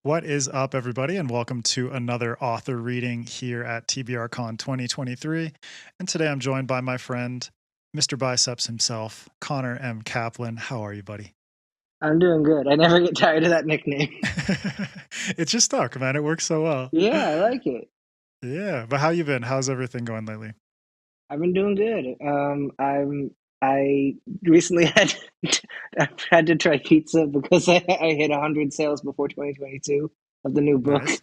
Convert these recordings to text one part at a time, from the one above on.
What is up, everybody, and welcome to another author reading here at TBRCon2023. And today I'm joined by my friend, Mr. Biceps himself, Connor M. Caplan. How are you, buddy? I'm doing good. I never get tired of that nickname. It's just stuck, man. It works so well. Yeah, I like it. Yeah, but how you been? How's everything going lately? I've been doing good. I recently had I've had to try pizza because I hit 100 sales before 2022 of the new book, Nice.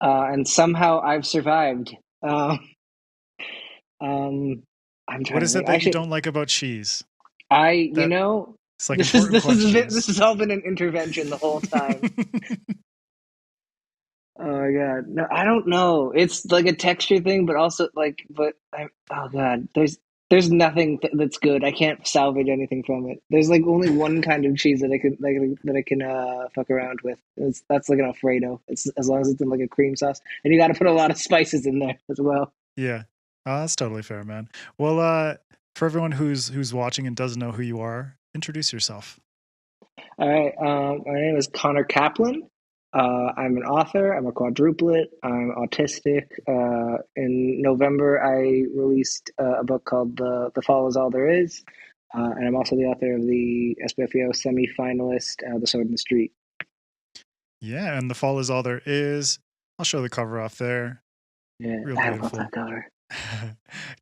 and somehow I've survived. Uh, um, I'm What trying to is it think. that you Actually, don't like about cheese? I you That know it's like this is important this is this questions. has all been an intervention the whole time. Oh my God. No, I don't know. It's like a texture thing, but also oh God, there's nothing that's good. I can't salvage anything from it. There's like only one kind of cheese that I can fuck around with. That's like an Alfredo. It's as long as it's in like a cream sauce, and you got to put a lot of spices in there as well. Yeah. That's totally fair, man. Well, for everyone who's watching and doesn't know who you are, introduce yourself. All right. My name is Connor Caplan. I'm an author. I'm a quadruplet. I'm autistic. In November, I released a book called "The Fall Is All There Is," and I'm also the author of the SFF semi-finalist, "The Sword in the Street." Yeah, and the fall is all there is. I'll show the cover off there. Yeah, Real I love beautiful. that cover.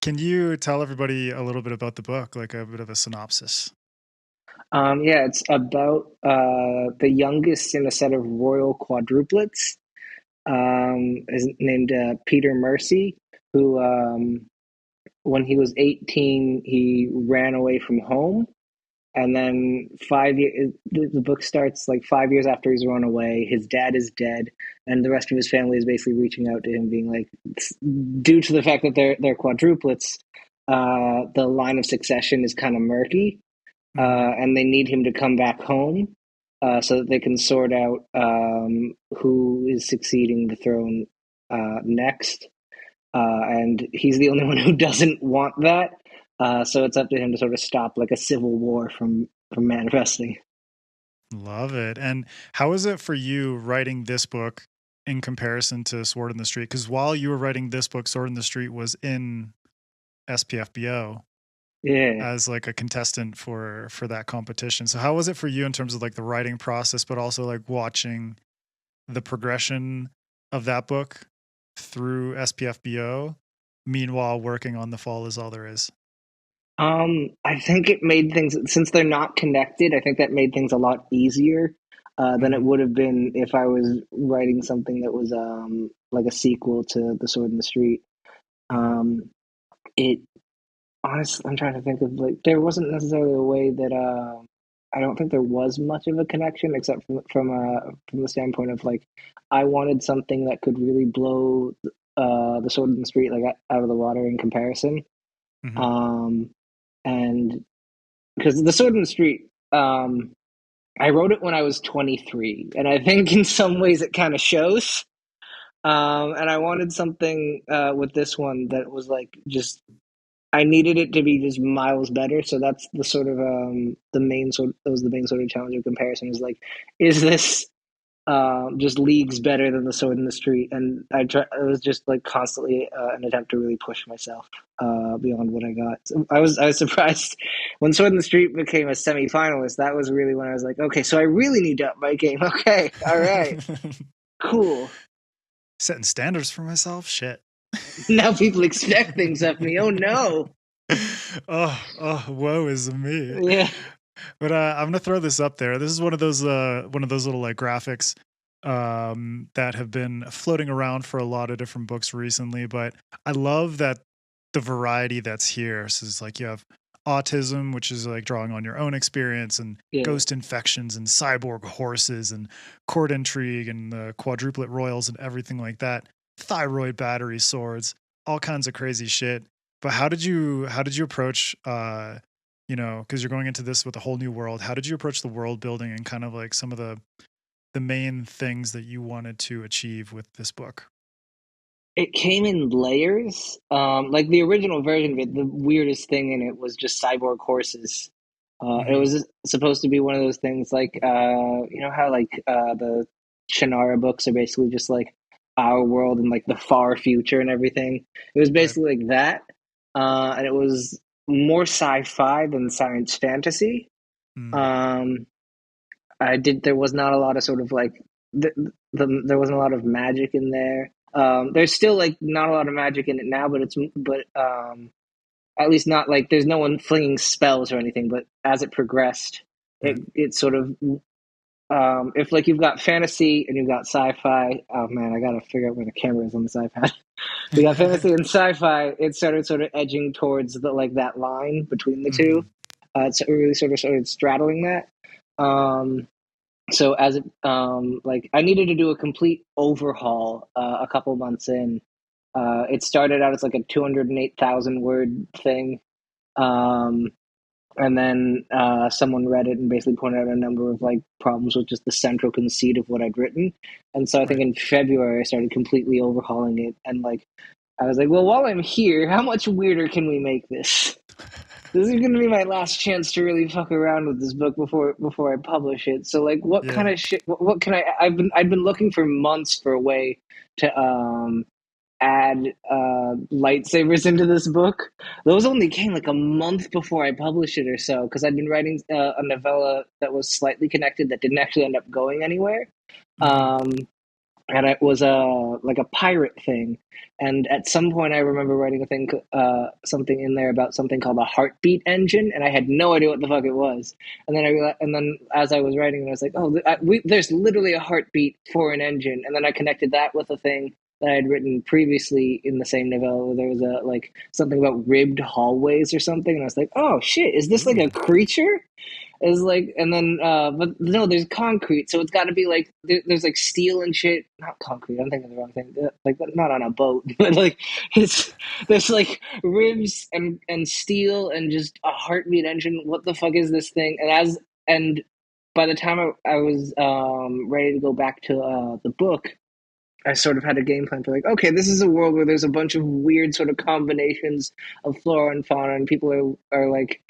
Can you tell everybody a little bit about the book, like a bit of a synopsis? Yeah, it's about the youngest in a set of royal quadruplets. Is named Peter Mercy, who when he was 18, he ran away from home. And then 5 years, the book starts like 5 years after he's run away. His dad is dead, and the rest of his family is basically reaching out to him, being like, due to the fact that they're quadruplets, the line of succession is kind of murky, Hmm. and they need him to come back home so that they can sort out who is succeeding the throne next, and he's the only one who doesn't want that. So it's up to him to sort of stop like a civil war from manifesting. Love it. And how is it for you writing this book in comparison to Sword in the Street? Because while you were writing this book, Sword in the Street was in SPFBO Yeah. as like a contestant for that competition. So how was it for you in terms of like the writing process, but also like watching the progression of that book through SPFBO, meanwhile working on The Fall Is All There Is? I think it made things, since they're not connected, I think that made things a lot easier than it Mhm. would have been if I was writing something that was like a sequel to The Sword in the Street. Mhm. Um, it honestly, I'm trying to think of like there wasn't necessarily a way that I don't think there was much of a connection except from the standpoint of like I wanted something that could really blow the Sword in the Street like out of the water in comparison. Mhm. Um, and because the Sword in the Street, I wrote it when I was 23, and I think in some ways it kind of shows. And I wanted something with this one that was like just I needed it to be just miles better. So that's the sort of the main sort that was the main sort of challenge of comparison is like, is this just leagues better than the Sword in the Street? And it was just like constantly an attempt to really push myself beyond what I got. So I was surprised when Sword in the Street became a semi-finalist. That was really when I was like, okay, so I really need to up my game. Okay, all right, cool. Setting standards for myself? Shit. Now people expect things of me. Oh no. Woe is me. Yeah. But I'm gonna throw this up there. This is one of those little like graphics that have been floating around for a lot of different books recently. But I love that the variety that's here. So it's like you have autism, which is like drawing on your own experience, and Yeah. ghost infections, and cyborg horses, and court intrigue, and the quadruplet royals, and everything like that. Thyroid battery swords, all kinds of crazy shit. But how did you approach because you're going into this with a whole new world. How did you approach the world building and kind of like some of the main things that you wanted to achieve with this book? It came in layers. Like the original version of it, the weirdest thing in it was just cyborg horses. It Mhm. was supposed to be one of those things like you know how like the Shannara books are basically just like our world and like the far future and everything. It was Right. basically like that, and it was more sci-fi than science fantasy. Mm, Um, I did. There was not a lot of sort of like there wasn't a lot of magic in there. There's still like not a lot of magic in it now, but at least not like there's no one flinging spells or anything. But as it progressed, right. it sort of if like you've got fantasy and you've got sci-fi. Oh man, I gotta figure out where the camera is on the sci-fi. We got fantasy and sci-fi. It started sort of edging towards the like that line between the two. Mm, It's really sort of started straddling that. Um, so as it like I needed to do a complete overhaul a couple months in. It started out as like a 208,000 word thing. Um, and then someone read it and basically pointed out a number of like problems with just the central conceit of what I'd written. And so I think right. in February I started completely overhauling it, and like I was like, well, while I'm here, how much weirder can we make this? This is going to be my last chance to really fuck around with this book before I publish it. So like, what kind Yeah. of shit? What can I? I've been looking for months for a way to add lightsabers into this book. Those only came like a month before I published it or so, because I'd been writing a novella that was slightly connected that didn't actually end up going anywhere. Mm, Um, and it was like a pirate thing. And at some point, I remember writing something in there about something called a heartbeat engine, and I had no idea what the fuck it was. And then I realized, and then as I was writing, I was like, oh, there's literally a heartbeat for an engine. And then I connected that with a thing that I had written previously in the same novella, where there was a like something about ribbed hallways or something, and I was like, oh shit, is this like ooh. a creature? Is like, and then but no, there's concrete, so it's got to be like there's like steel and shit. Not concrete, I'm thinking of the wrong thing. Like not on a boat, but like it's there's like ribs and steel and just a heartbeat engine. What the fuck is this thing? And by the time I was ready to go back to the book, I sort of had a game plan for like, okay, this is a world where there's a bunch of weird sort of combinations of flora and fauna, and people are like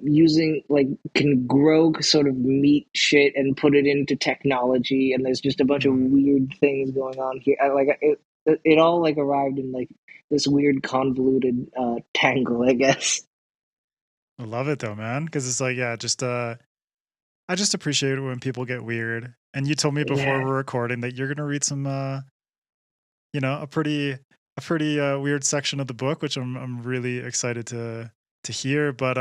using like can grow sort of meat shit and put it into technology, and there's just a bunch of Mm. weird things going on here. It all like arrived in like this weird convoluted tangle, I guess. I love it though, man. Because it's like, yeah, just I just appreciate it when people get weird. And you told me before Yeah. we're recording that you're gonna read some you know, a pretty weird section of the book, which I'm really excited to hear. But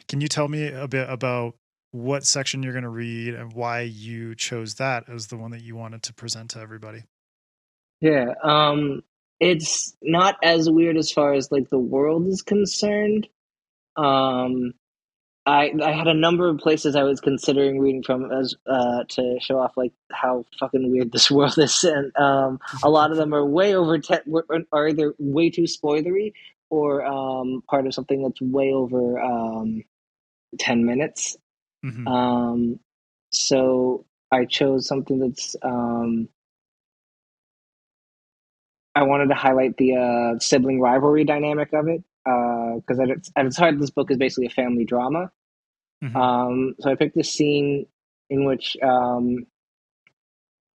can you tell me a bit about what section you're gonna read and why you chose that as the one that you wanted to present to everybody? Yeah. It's not as weird as far as like the world is concerned. Um, I had a number of places I was considering reading from as to show off like how fucking weird this world is, and a lot of them are way over are either way too spoilery or part of something that's way over 10 minutes. Hmm. Um, so I chose something that's I wanted to highlight the sibling rivalry dynamic of it, because at its heart, this book is basically a family drama. Hmm. So I picked this scene in which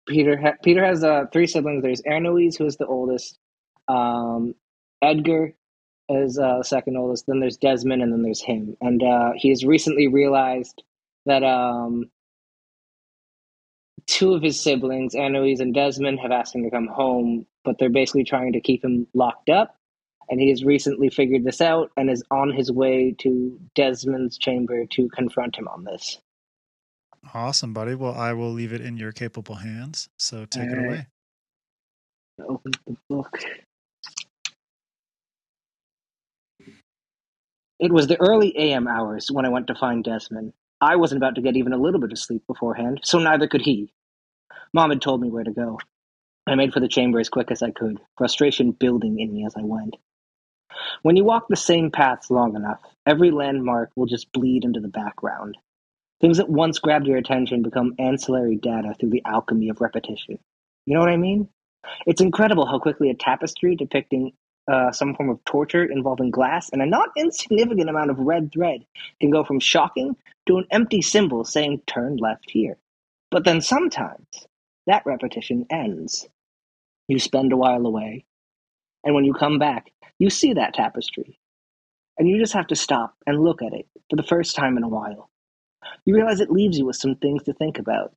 Peter has three siblings. There's Ernoise, who is the oldest. Um, Edgar is second oldest. Then there's Desmond, and then there's him. And he has recently realized that two of his siblings, Ernoise and Desmond, have asked him to come home, but they're basically trying to keep him locked up. And he has recently figured this out and is on his way to Desmond's chamber to confront him on this. Awesome, buddy. Well, I will leave it in your capable hands. So All take it right, away. open the book. It was the early AM hours when I went to find Desmond. I wasn't about to get even a little bit of sleep beforehand, so neither could he. Mom had told me where to go. I made for the chamber as quick as I could, frustration building in me as I went. When you walk the same paths long enough, every landmark will just bleed into the background. Things that once grabbed your attention become ancillary data through the alchemy of repetition. You know what I mean? It's incredible how quickly a tapestry depicting some form of torture involving glass and a not insignificant amount of red thread can go from shocking to an empty symbol saying turn left here. But then sometimes that repetition ends. You spend a while away, and when you come back, you see that tapestry, and you just have to stop and look at it for the first time in a while. You realize it leaves you with some things to think about.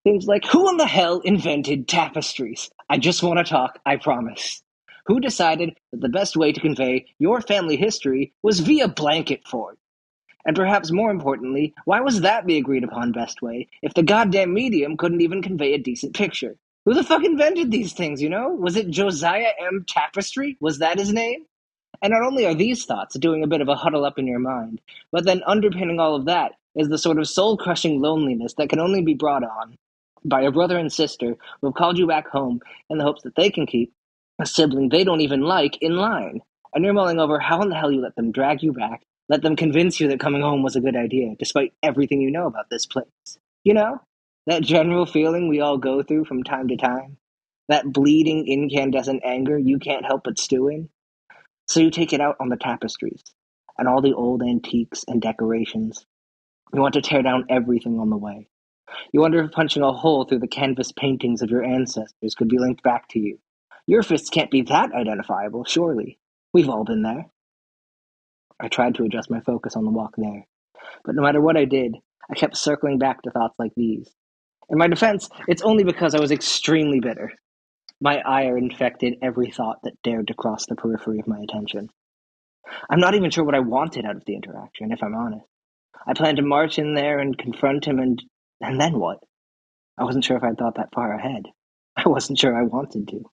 Things like, who in the hell invented tapestries? I just want to talk, I promise. Who decided that the best way to convey your family history was via blanket fort? And perhaps more importantly, why was that the agreed upon best way if the goddamn medium couldn't even convey a decent picture? Who the fuck invented these things, you know? Was it Josiah M. Tapestry? Was that his name? And not only are these thoughts doing a bit of a huddle up in your mind, but then underpinning all of that is the sort of soul-crushing loneliness that can only be brought on by a brother and sister who have called you back home in the hopes that they can keep a sibling they don't even like in line. And you're mulling over how in the hell you let them drag you back, let them convince you that coming home was a good idea, despite everything you know about this place. You know? That general feeling we all go through from time to time? That bleeding, incandescent anger you can't help but stew in? So you take it out on the tapestries and all the old antiques and decorations. You want to tear down everything on the way. You wonder if punching a hole through the canvas paintings of your ancestors could be linked back to you. Your fists can't be that identifiable, surely. We've all been there. I tried to adjust my focus on the walk there, but no matter what I did, I kept circling back to thoughts like these. In my defense, it's only because I was extremely bitter. My ire infected every thought that dared to cross the periphery of my attention. I'm not even sure what I wanted out of the interaction, if I'm honest. I planned to march in there and confront him, and then what? I wasn't sure if I'd thought that far ahead. I wasn't sure I wanted to.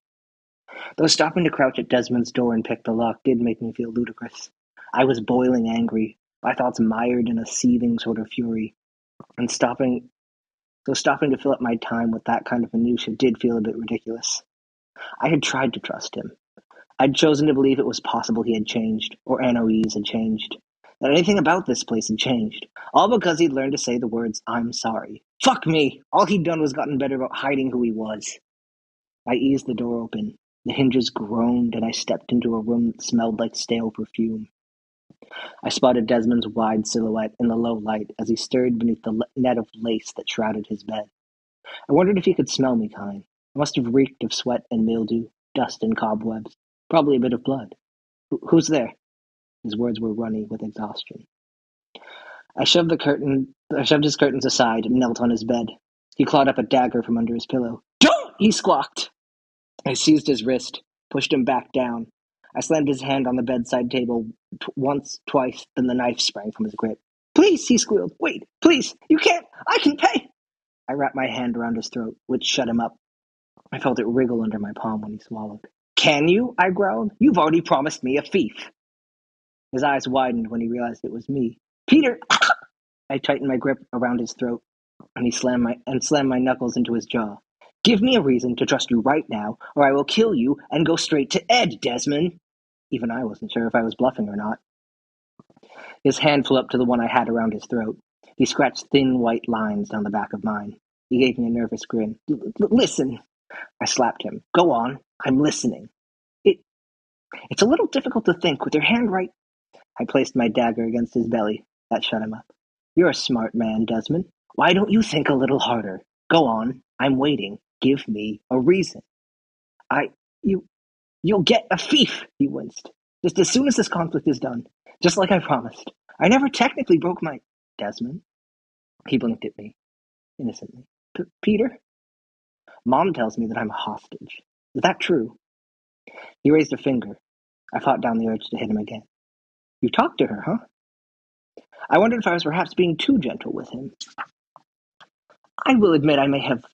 Though stopping to crouch at Desmond's door and pick the lock did make me feel ludicrous. I was boiling angry, my thoughts mired in a seething sort of fury, and stopping to fill up my time with that kind of minutia did feel a bit ridiculous. I had tried to trust him. I'd chosen to believe it was possible he had changed, or NOEs had changed, that anything about this place had changed, all because he'd learned to say the words, I'm sorry. Fuck me! All he'd done was gotten better about hiding who he was. I eased the door open. The hinges groaned, and I stepped into a room that smelled like stale perfume. I spotted Desmond's wide silhouette in the low light as he stirred beneath the net of lace that shrouded his bed. I wondered if he could smell me kind. I must have reeked of sweat and mildew, dust and cobwebs, probably a bit of blood. Who's there? His words were runny with exhaustion. I shoved his curtains aside and knelt on his bed. He clawed up a dagger from under his pillow. Don't! He squawked. I seized his wrist, pushed him back down. I slammed his hand on the bedside table once, twice, then the knife sprang from his grip. Please, he squealed. Wait, please, you can't. I can pay. I wrapped my hand around his throat, which shut him up. I felt it wriggle under my palm when he swallowed. Can you? I growled. You've already promised me a fief. His eyes widened when he realized it was me. Peter! I tightened my grip around his throat, and he slammed my knuckles into his jaw. Give me a reason to trust you right now, or I will kill you and go straight to Ed, Desmond. Even I wasn't sure if I was bluffing or not. His hand flew up to the one I had around his throat. He scratched thin white lines down the back of mine. He gave me a nervous grin. Listen. I slapped him. Go on. I'm listening. It's a little difficult to think with your hand right. I placed my dagger against his belly. That shut him up. You're a smart man, Desmond. Why don't you think a little harder? Go on. I'm waiting. Give me a reason. You'll get a fief, he winced. Just as soon as this conflict is done. Just like I promised. I never technically broke my... Desmond? He blinked at me, innocently. Peter? Mom tells me that I'm a hostage. Is that true? He raised a finger. I fought down the urge to hit him again. You talked to her, huh? I wondered if I was perhaps being too gentle with him. I will admit I may have,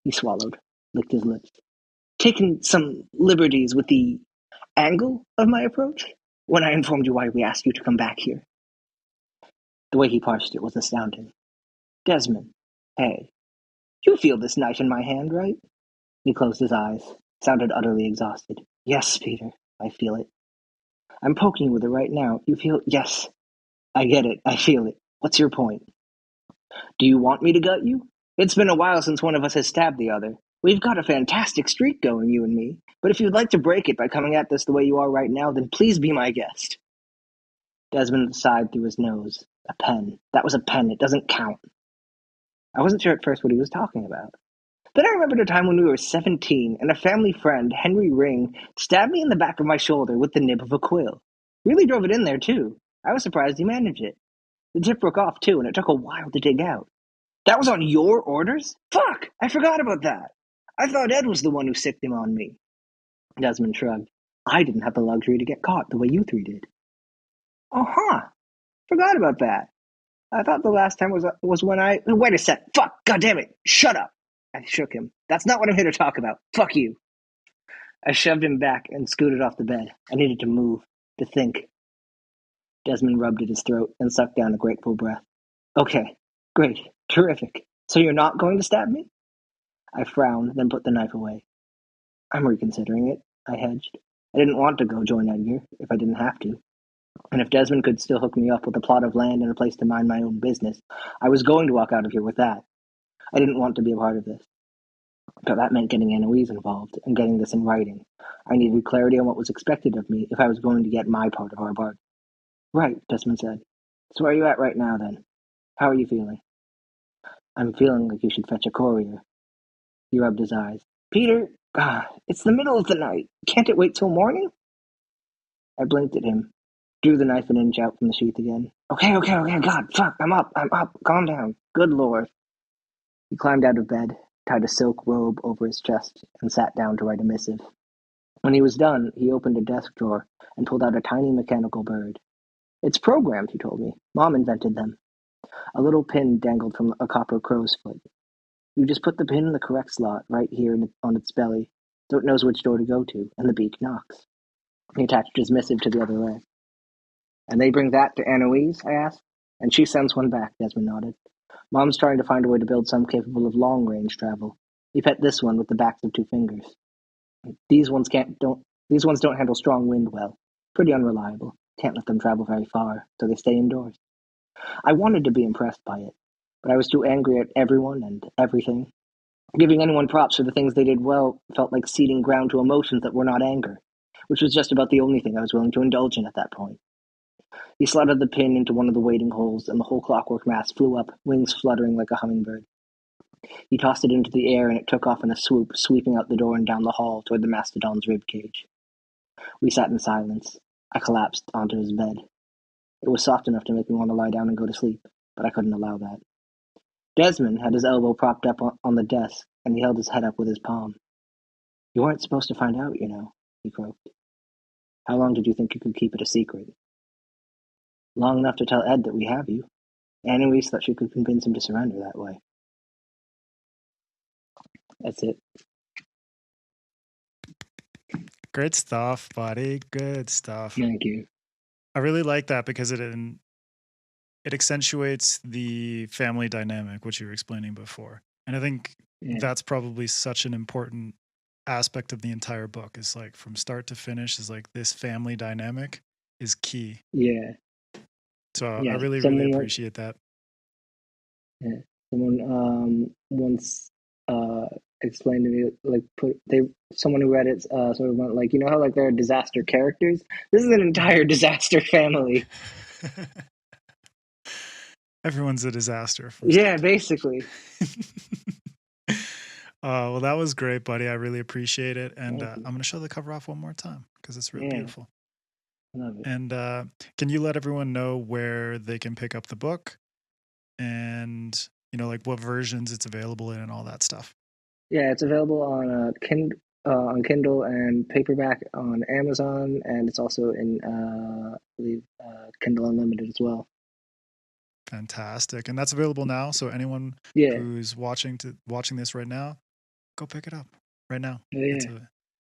he swallowed, licked his lips, taken some liberties with the angle of my approach when I informed you why we asked you to come back here. The way he parsed it was astounding. Desmond, hey, you feel this knife in my hand, right? He closed his eyes, sounded utterly exhausted. Yes, Peter, I feel it. I'm poking you with it right now. You feel... Yes, I get it. I feel it. What's your point? Do you want me to gut you? It's been a while since one of us has stabbed the other. We've got a fantastic streak going, you and me. But if you'd like to break it by coming at this the way you are right now, then please be my guest. Desmond sighed through his nose. A pen. That was a pen. It doesn't count. I wasn't sure at first what he was talking about. Then I remembered a time when we were 17 and a family friend, Henry Ring, stabbed me in the back of my shoulder with the nib of a quill. Really drove it in there, too. I was surprised he managed it. The tip broke off, too, and it took a while to dig out. That was on your orders? Fuck! I forgot about that. I thought Ed was the one who sicked him on me. Desmond shrugged. I didn't have the luxury to get caught the way you three did. Uh-huh. Forgot about that. I thought the last time was when I... Wait a sec. Fuck. God damn it. Shut up. I shook him. That's not what I'm here to talk about. Fuck you. I shoved him back and scooted off the bed. I needed to move, to think. Desmond rubbed at his throat and sucked down a grateful breath. Okay. Great. Terrific. So you're not going to stab me? I frowned, then put the knife away. I'm reconsidering it, I hedged. I didn't want to go join Edgar if I didn't have to. And if Desmond could still hook me up with a plot of land and a place to mind my own business, I was going to walk out of here with that. I didn't want to be a part of this. But that meant getting Eloise involved and getting this in writing. I needed clarity on what was expected of me if I was going to get my part of our bargain. Right, Desmond said. So where are you at right now, then? How are you feeling? I'm feeling like you should fetch a courier. He rubbed his eyes. Peter, it's the middle of the night. Can't it wait till morning? I blinked at him, drew the knife an inch out from the sheath again. Okay, God, fuck, I'm up, calm down. Good Lord. He climbed out of bed, tied a silk robe over his chest, and sat down to write a missive. When he was done, he opened a desk drawer and pulled out a tiny mechanical bird. It's programmed, he told me. Mom invented them. A little pin dangled from a copper crow's foot. You just put the pin in the correct slot, right here on its belly, so it knows which door to go to, and the beak knocks. He attached his missive to the other leg. And they bring that to Eloise? I asked. And she sends one back, Desmond nodded. Mom's trying to find a way to build some capable of long-range travel. We pet this one with the backs of 2 fingers. These ones don't handle strong wind well. Pretty unreliable. Can't let them travel very far, so they stay indoors. I wanted to be impressed by it, but I was too angry at everyone and everything. Giving anyone props for the things they did well felt like ceding ground to emotions that were not anger, which was just about the only thing I was willing to indulge in at that point. He slotted the pin into one of the waiting holes, and the whole clockwork mass flew up, wings fluttering like a hummingbird. He tossed it into the air, and it took off in a swoop, sweeping out the door and down the hall toward the mastodon's rib cage. We sat in silence. I collapsed onto his bed. It was soft enough to make me want to lie down and go to sleep, but I couldn't allow that. Desmond had his elbow propped up on the desk, and he held his head up with his palm. You weren't supposed to find out, he croaked. How long did you think you could keep it a secret? Long enough to tell Ed that we have you. Eloise thought she could convince him to surrender that way. That's it. Great stuff, buddy. Good stuff. Thank you. I really like that because it accentuates the family dynamic, which you were explaining before. And I think that's probably such an important aspect of the entire book, is like from start to finish is like this family dynamic is key. Yeah. So I really appreciate that. Yeah. Someone once explained to me, like, someone who read it sort of went like, you know how like there are disaster characters? This is an entire disaster family. Everyone's a disaster. Yeah, basically. Well, that was great, buddy. I really appreciate it. And I'm going to show the cover off one more time because it's really beautiful. Love it. And can you let everyone know where they can pick up the book and, like what versions it's available in and all that stuff? Yeah, it's available on Kindle and paperback on Amazon, and it's also in I believe Kindle Unlimited as well. Fantastic. And that's available now. So anyone who's watching this right now, go pick it up right now.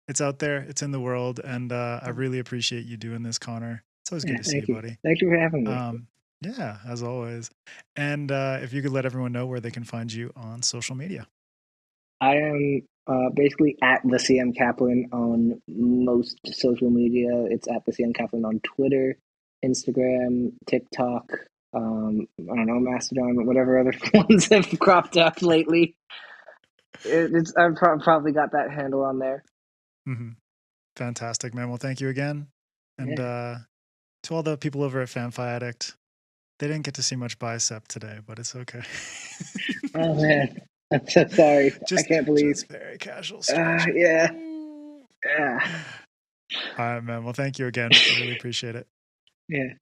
It's out there. It's in the world. And I really appreciate you doing this, Connor. It's always good to see you, buddy. Thank you for having me. Yeah, as always. And if you could let everyone know where they can find you on social media. I am basically at the CM Caplan on most social media. It's at the CM Caplan on Twitter, Instagram, TikTok, I don't know, Mastodon, whatever other ones have cropped up lately. I've probably got that handle on there. Mm-hmm. Fantastic, man. Well, thank you again. And to all the people over at FanFiAddict, they didn't get to see much bicep today, but it's okay. Oh, man. I'm so sorry. I just can't believe. very casual stretching. Yeah. Yeah. All right, man. Well, thank you again. I really appreciate it. Yeah.